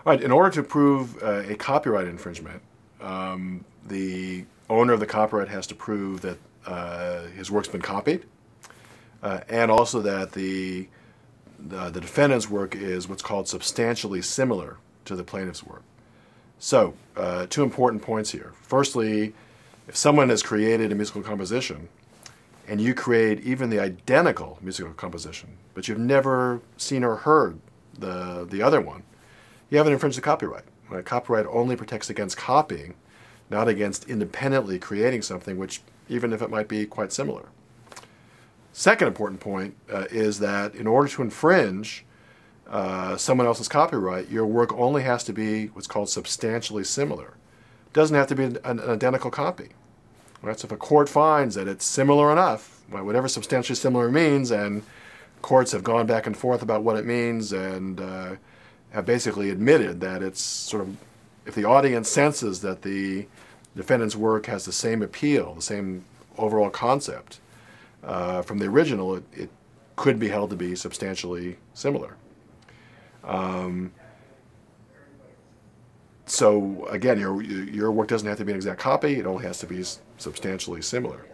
Right. In order to prove a copyright infringement, the owner of the copyright has to prove that his work's been copied, and also that the defendant's work is what's called substantially similar to the plaintiff's work. So, two important points here. Firstly, if someone has created a musical composition and you create even the identical musical composition, but you've never seen or heard the other one, you haven't infringed the copyright. Right? Copyright only protects against copying, not against independently creating something which, even if it might be quite similar. Second important point is that in order to infringe someone else's copyright, your work only has to be what's called substantially similar. It doesn't have to be an identical copy. Right? So if a court finds that it's similar enough, whatever substantially similar means, and courts have gone back and forth about what it means and have basically admitted that it's sort of, if the audience senses that the defendant's work has the same appeal, the same overall concept from the original, it could be held to be substantially similar. So again, your work doesn't have to be an exact copy, it only has to be substantially similar.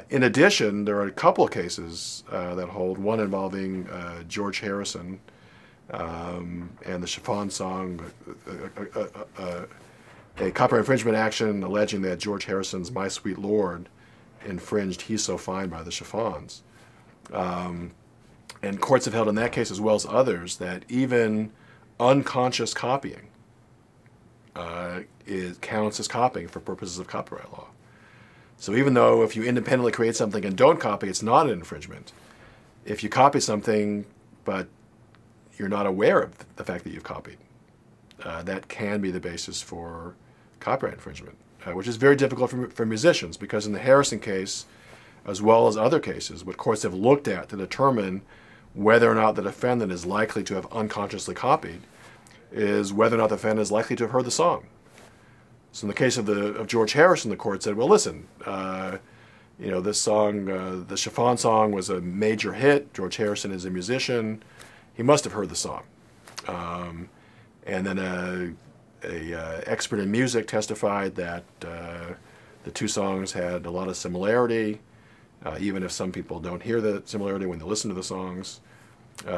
In addition, there are a couple of cases that hold, one involving George Harrison and the Chiffon song, a copyright infringement action alleging that George Harrison's My Sweet Lord infringed He's So Fine by the Chiffons. And courts have held in that case, as well as others, that even unconscious copying counts as copying for purposes of copyright law. So even though if you independently create something and don't copy, it's not an infringement. If you copy something but you're not aware of the fact that you've copied, that can be the basis for copyright infringement, which is very difficult for musicians, because in the Harrison case, as well as other cases, what courts have looked at to determine whether or not the defendant is likely to have unconsciously copied is whether or not the defendant is likely to have heard the song. So in the case of George Harrison, the court said, well, listen, this song, the Chiffon song, was a major hit. George Harrison is a musician. He must have heard the song. And then an expert in music testified that the two songs had a lot of similarity, even if some people don't hear the similarity when they listen to the songs.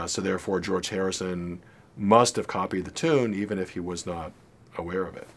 So therefore, George Harrison must have copied the tune, even if he was not aware of it.